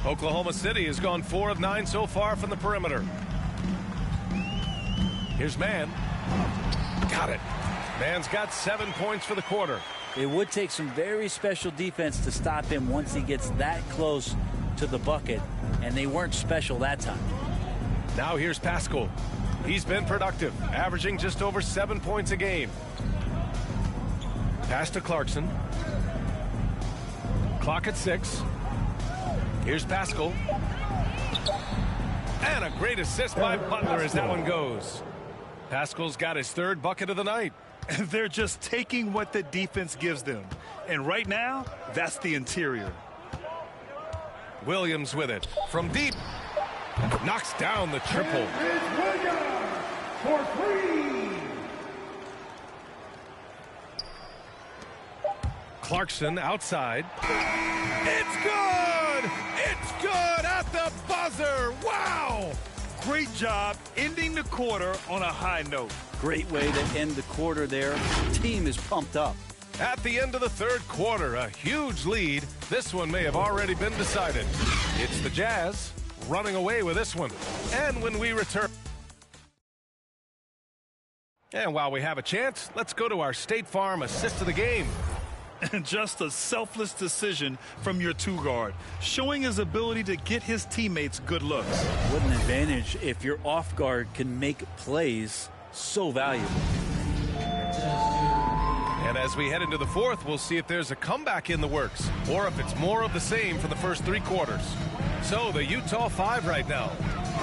Oklahoma City has gone 4 of 9 so far from the perimeter. Here's Mann. Got it. Mann's got 7 points for the quarter. It would take some very special defense to stop him once he gets that close to the bucket, and they weren't special that time. Now here's Paschall. He's been productive, averaging just over 7 points a game. Pass to Clarkson. Clock at 6. Here's Paschall. And a great assist by Butler as that one goes. Paschall's got his 3rd bucket of the night. They're just taking what the defense gives them. And right now, that's the interior. Williams with it. From deep. Knocks down the triple. It's Williams for 3. Clarkson outside. It's good! It's good at the buzzer! Wow! Great job ending the quarter on a high note. Great way to end the quarter there. The team is pumped up. At the end of the third quarter, a huge lead. This one may have already been decided. It's the Jazz running away with this one. And when we return... And while we have a chance, let's go to our State Farm assist of the game. And just a selfless decision from your 2-guard, showing his ability to get his teammates good looks. What an advantage if your off guard can make plays so valuable. And as we head into the fourth, we'll see if there's a comeback in the works or if it's more of the same for the first 3 quarters. So the Utah 5 right now.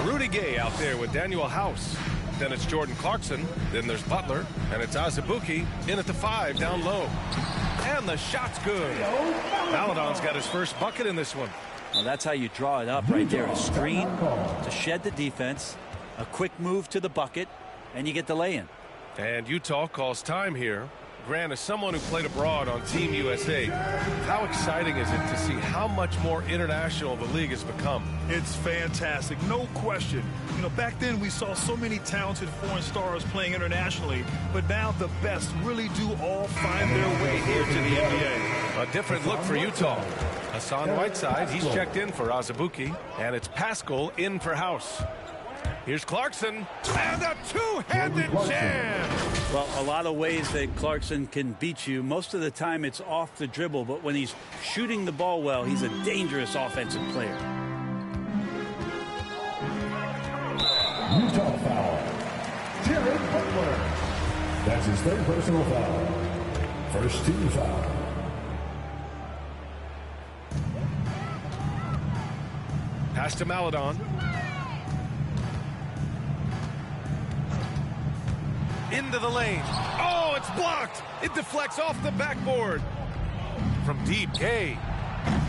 Rudy Gay out there with Daniel House. Then it's Jordan Clarkson. Then there's Butler. And it's Azubuike in at the 5 down low. And the shot's good. Maledon's got his first bucket in this one. Well, that's how you draw it up right there. A screen to shed the defense, a quick move to the bucket, and you get the lay-in. And Utah calls time here. Grant, as someone who played abroad on Team USA, how exciting is it to see how much more international the league has become? It's fantastic, no question. You know, back then we saw so many talented foreign stars playing internationally, but now the best really do all find their way here to the NBA. A different look for Utah. Hassan Whiteside, he's checked in for Azubuike, and it's Paschall in for House. Here's Clarkson, and a two-handed jam. Well, a lot of ways that Clarkson can beat you. Most of the time it's off the dribble, but when he's shooting the ball well, he's a dangerous offensive player. Utah foul. Jared Butler. That's his third personal foul. First team foul. Pass to Maledon. Into the lane. Oh, it's blocked. It deflects off the backboard. From deep, Gay.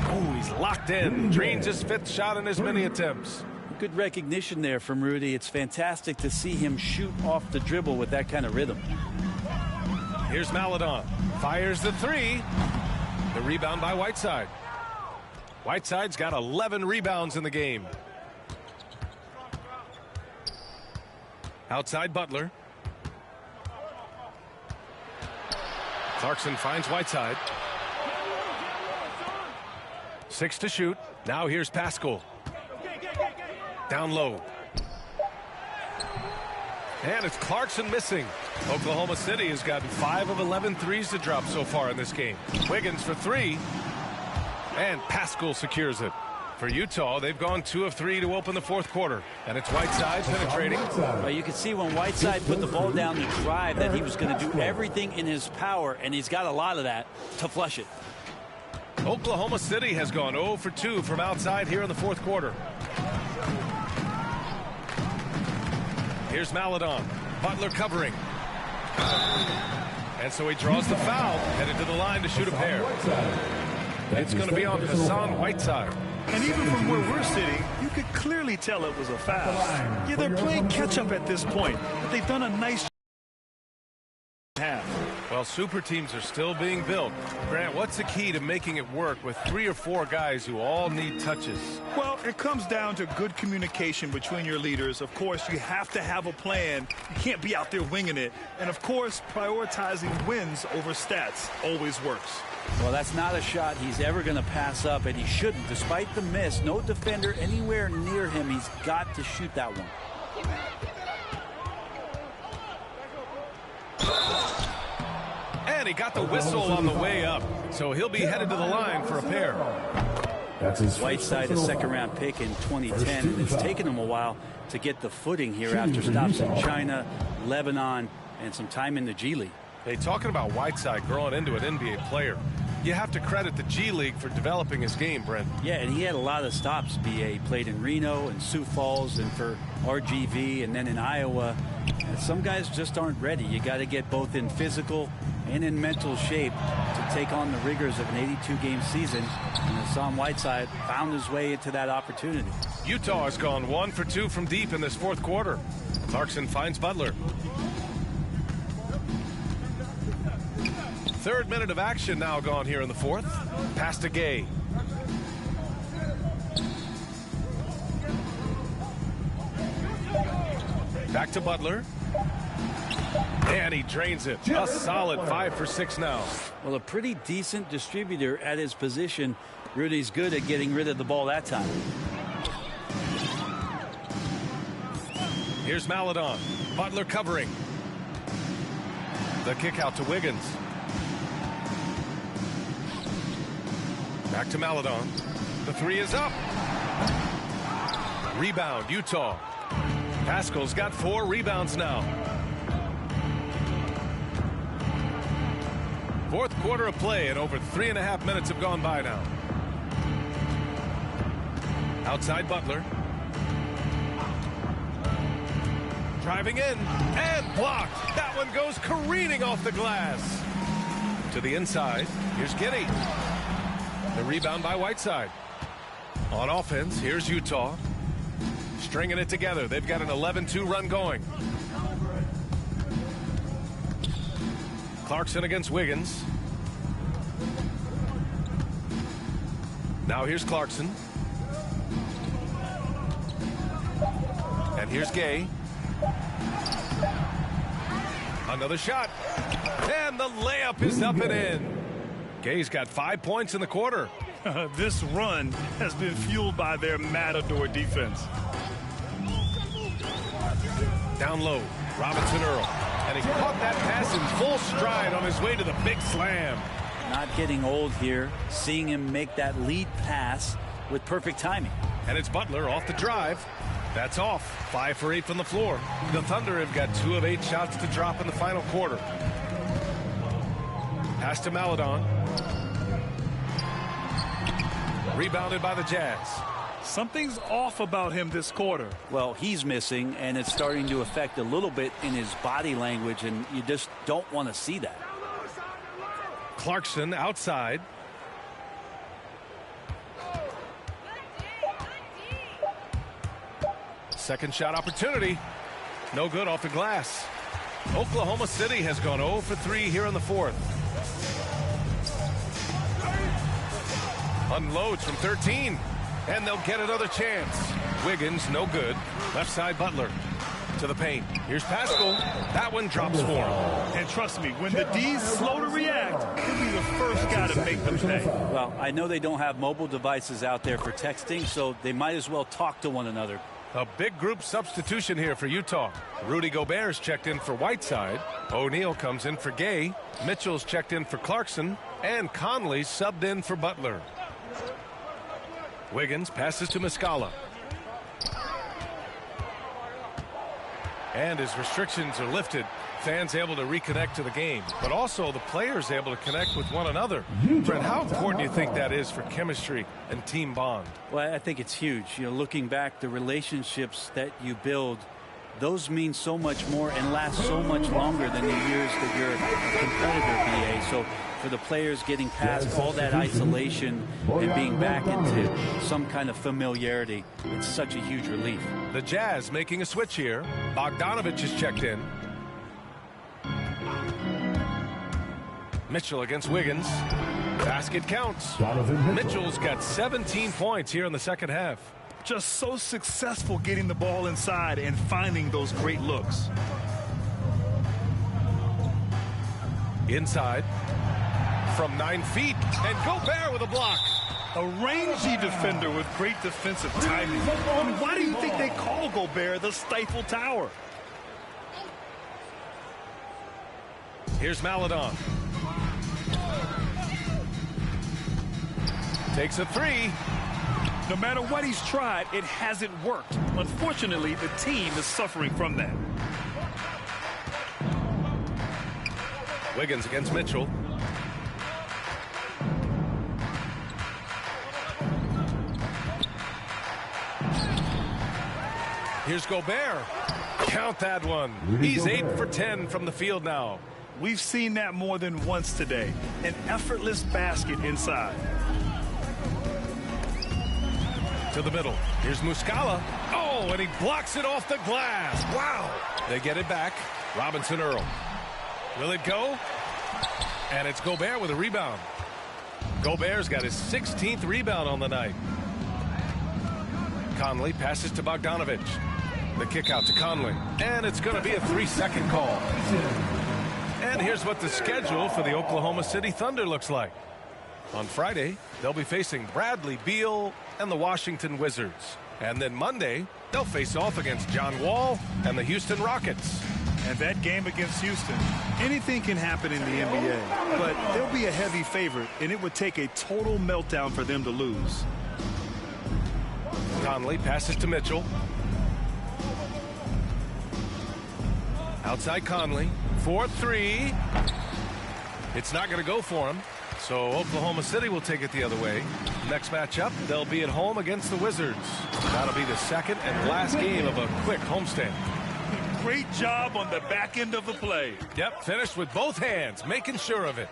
Oh, he's locked in. Drains his fifth shot in his many attempts. Good recognition there from Rudy. It's fantastic to see him shoot off the dribble with that kind of rhythm. Here's Maledon. Fires the three. The rebound by Whiteside. Whiteside's got 11 rebounds in the game. Outside Butler. Clarkson finds Whiteside. 6 to shoot. Now here's Pascal. Down low. And it's Clarkson missing. Oklahoma City has gotten 5 of 11 threes to drop so far in this game. Wiggins for 3. And Pascal secures it. For Utah, they've gone 2 of 3 to open the fourth quarter. And it's Whiteside penetrating. Well, you can see when Whiteside put the ball down to drive that he was going to do everything in his power, and he's got a lot of that to flush it. Oklahoma City has gone 0 for 2 from outside here in the fourth quarter. Here's Maledon. Butler covering. And so he draws the foul, headed to the line to shoot a pair. It's going to be on Hassan Whiteside. And even from where we're sitting, you could clearly tell it was a foul. Yeah, they're playing catch-up at this point, but they've done a nice half. Well, super teams are still being built. Grant, what's the key to making it work with 3 or 4 guys who all need touches? Well, it comes down to good communication between your leaders. Of course, you have to have a plan. You can't be out there winging it. And, of course, prioritizing wins over stats always works. Well, that's not a shot he's ever going to pass up, and he shouldn't. Despite the miss, no defender anywhere near him. He's got to shoot that one. And he got the whistle on the way up, so he'll be headed to the line for a pair. Whiteside, a second-round pick in 2010, and it's taken him a while to get the footing here after stops in China, Lebanon, and some time in the G League. Hey, talking about Whiteside growing into an NBA player, you have to credit the G League for developing his game, Brent. Yeah, and he had a lot of stops, B.A. He played in Reno and Sioux Falls and for RGV and then in Iowa. And some guys just aren't ready. You got to get both in physical and in mental shape to take on the rigors of an 82-game season. And Hassan Whiteside found his way into that opportunity. Utah has gone 1 for 2 from deep in this fourth quarter. Clarkson finds Butler. 3rd minute of action now gone here in the fourth. Pass to Gay. Back to Butler. And he drains it. A solid 5 for 6 now. Well, a pretty decent distributor at his position. Rudy's good at getting rid of the ball that time. Here's Maledon. Butler covering. The kick out to Wiggins. Back to Maledon. The 3 is up. Rebound, Utah. Pascal's got 4 rebounds now. Fourth quarter of play, and over 3.5 minutes have gone by now. Outside Butler. Driving in, and blocked. That one goes careening off the glass. To the inside, here's Giddey. The rebound by Whiteside. On offense, here's Utah. Stringing it together. They've got an 11-2 run going. Clarkson against Wiggins. Now here's Clarkson. And here's Gay. Another shot. And the layup is up and in. Gay's got 5 points in the quarter. This run has been fueled by their Matador defense. Down low, Robinson Earl. And he caught that pass in full stride on his way to the big slam. Not getting old here, seeing him make that lead pass with perfect timing. And it's Butler off the drive. That's off. 5 for 8 from the floor. The Thunder have got 2 of 8 shots to drop in the final quarter. Pass to Maledon. Rebounded by the Jazz. Something's off about him this quarter. Well, he's missing, and it's starting to affect a little bit in his body language, and you just don't want to see that. Clarkson outside. Second shot opportunity. No good off the glass. Oklahoma City has gone 0 for 3 here in the fourth. Unloads from 13. And they'll get another chance. Wiggins, no good. Left side, Butler. To the paint. Here's Pascal. That one drops for him. And trust me, when the D's slow to react, he'll be the first guy to make them pay. Well, I know they don't have mobile devices out there for texting, so they might as well talk to one another. A big group substitution here for Utah. Rudy Gobert's checked in for Whiteside. O'Neal comes in for Gay. Mitchell's checked in for Clarkson. And Conley subbed in for Butler. Wiggins passes to Muscala. And his restrictions are lifted. Fans able to reconnect to the game, but also the players able to connect with one another. Brent, how important do you think that is for chemistry and team bond? Well, I think it's huge. You know, looking back, the relationships that you build, those mean so much more and last so much longer than the years that you're a competitor, BA. So for the players getting past all that isolation and being back into some kind of familiarity, it's such a huge relief. The Jazz making a switch here. Bogdanovich is checked in. Mitchell against Wiggins. Basket counts. Mitchell's got 17 points here in the second half. Just so successful getting the ball inside and finding those great looks. Inside. From 9 feet. And Gobert with a block. A rangy defender with great defensive timing. I mean, why do you think they call Gobert the Stifle Tower? Here's Maledon. Takes a 3. No matter what he's tried, it hasn't worked. Unfortunately, the team is suffering from that. Wiggins against Mitchell. Here's Gobert. Count that one. He's 8 for 10 from the field now. We've seen that more than once today. An effortless basket inside. To the middle. Here's Muscala. Oh, and he blocks it off the glass. Wow. They get it back. Robinson Earl. Will it go? And it's Gobert with a rebound. Gobert's got his 16th rebound on the night. Conley passes to Bogdanovich. The kick out to Conley. And it's going to be a 3-second call. And here's what the schedule for the Oklahoma City Thunder looks like. On Friday, they'll be facing Bradley Beal and the Washington Wizards. And then Monday, they'll face off against John Wall and the Houston Rockets. And that game against Houston, anything can happen in the NBA. But they'll be a heavy favorite, and it would take a total meltdown for them to lose. Conley passes to Mitchell. Outside Conley. 4-3. It's not going to go for him. So Oklahoma City will take it the other way. Next matchup, they'll be at home against the Wizards. That'll be the second and last game of a quick homestand. Great job on the back end of the play. Yep, finished with both hands, making sure of it.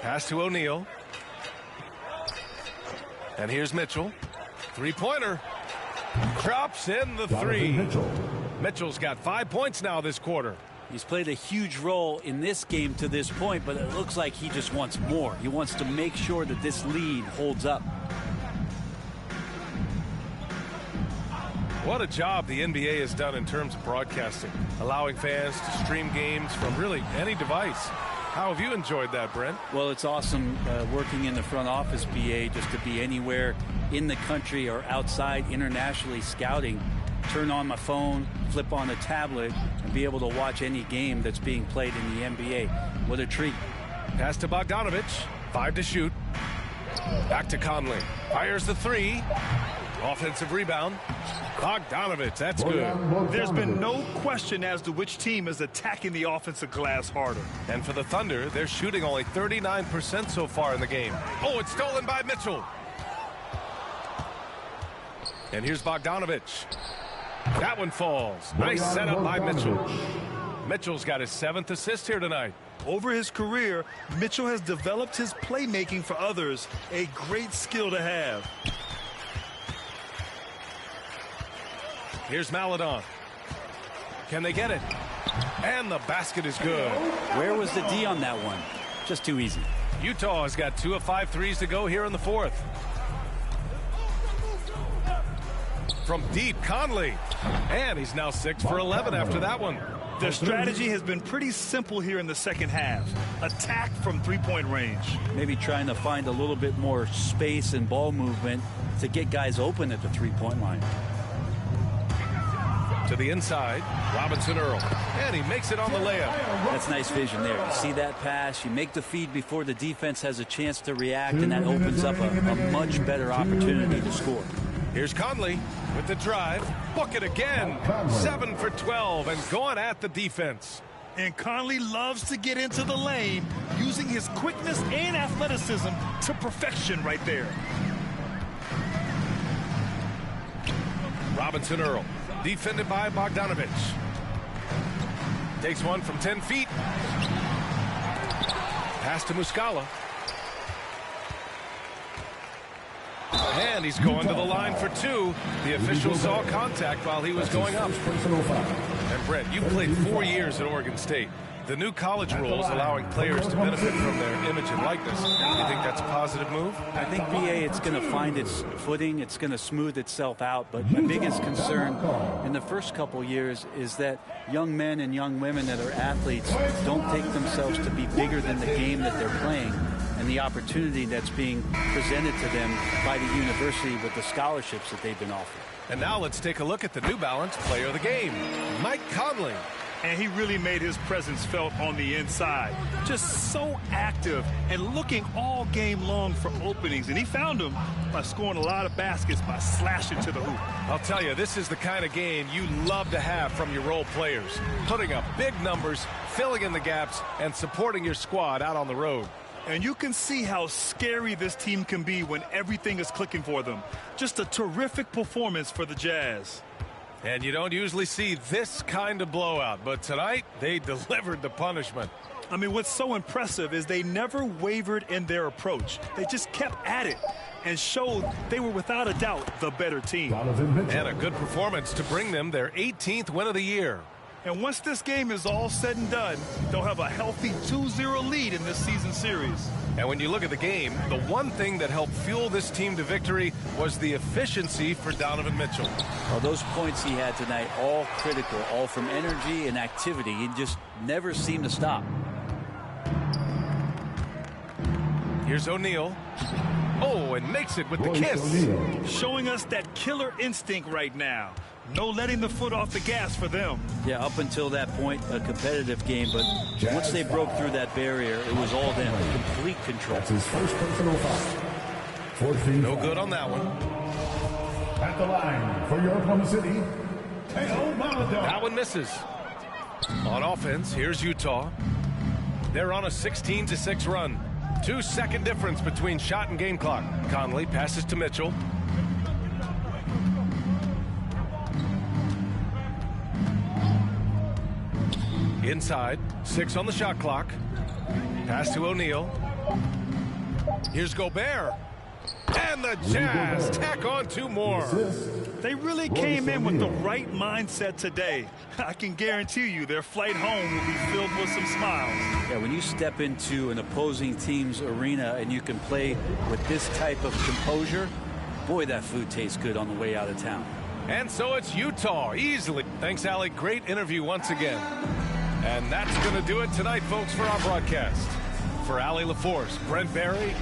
Pass to O'Neal. And here's Mitchell. Three-pointer. Drops in the 3. Mitchell's got 5 points now this quarter. He's played a huge role in this game to this point, but it looks like he just wants more. He wants to make sure that this lead holds up. What a job the NBA has done in terms of broadcasting, allowing fans to stream games from really any device. How have you enjoyed that, Brent? Well, it's awesome working in the front office, BA, just to be anywhere in the country or outside internationally scouting. turn on my phone, flip on a tablet, and be able to watch any game that's being played in the NBA. What a treat. Pass to Bogdanovic. 5 to shoot. Back to Conley. Fires the 3. Offensive rebound. Bogdanovic, that's good. There's been no question as to which team is attacking the offensive glass harder. And for the Thunder, they're shooting only 39% so far in the game. Oh, it's stolen by Mitchell. And here's Bogdanovic. That one falls. Nice setup by Mitchell. Mitchell's got his 7th assist here tonight. Over his career, Mitchell has developed his playmaking for others, a great skill to have. Here's Maledon. Can they get it? And the basket is good. Where was the D on that one? Just too easy. Utah has got 2 of 5 threes to go here in the 4th. From deep, Conley. And he's now 6 for 11 after that one. Their strategy has been pretty simple here in the second half. Attack from three-point range. Maybe trying to find a little bit more space and ball movement to get guys open at the three-point line. To the inside, Robinson Earl. And he makes it on the layup. That's nice vision there. You see that pass, you make the feed before the defense has a chance to react, and that opens up a much better opportunity to score. Here's Conley with the drive. Book it again. 7 for 12 and going at the defense. And Conley loves to get into the lane, using his quickness and athleticism to perfection right there. Robinson Earl, defended by Bogdanovic. Takes one from 10 feet. Pass to Muscala. And he's going to the line for 2. The official saw contact while he was going up. And Brett, you played 4 years at Oregon State. The new college rules allowing players to benefit from their image and likeness. Do you think that's a positive move? I think, BA, it's going to find its footing. It's going to smooth itself out. But my biggest concern in the first couple years is that young men and young women that are athletes don't take themselves to be bigger than the game that they're playing and the opportunity that's being presented to them by the university with the scholarships that they've been offered. And now let's take a look at the New Balance player of the game, Mike Conley. And he really made his presence felt on the inside. Just so active and looking all game long for openings. And he found them by scoring a lot of baskets by slashing to the hoop. I'll tell you, this is the kind of game you love to have from your role players. Putting up big numbers, filling in the gaps, and supporting your squad out on the road. And you can see how scary this team can be when everything is clicking for them. Just a terrific performance for the Jazz. And you don't usually see this kind of blowout, but tonight they delivered the punishment. I mean, what's so impressive is they never wavered in their approach. They just kept at it and showed they were without a doubt the better team. And a good performance to bring them their 18th win of the year. And once this game is all said and done, they'll have a healthy 2-0 lead in this season series. And when you look at the game, the one thing that helped fuel this team to victory was the efficiency for Donovan Mitchell. Well, those points he had tonight, all critical, all from energy and activity. He just never seemed to stop. Here's O'Neal. Oh, and makes it with the kiss. Showing us that killer instinct right now. No letting the foot off the gas for them. Yeah, up until that point, a competitive game, but once they broke through that barrier, it was all them. Complete control. That's his first personal foul. 14. No good on that one. At the line for your Oklahoma City, that one misses. On offense, here's Utah. They're on a 16-6 run. 2-second difference between shot and game clock. Conley passes to Mitchell. Inside, 6 on the shot clock. Pass to O'Neal. Here's Gobert. And the Jazz tack on 2 more. They really came in with the right mindset today. I can guarantee you their flight home will be filled with some smiles. Yeah, when you step into an opposing team's arena and you can play with this type of composure, boy, that food tastes good on the way out of town. And so it's Utah, easily. Thanks, Allie. Great interview once again. And that's going to do it tonight, folks, for our broadcast. For Allie LaForce, Brent Barry,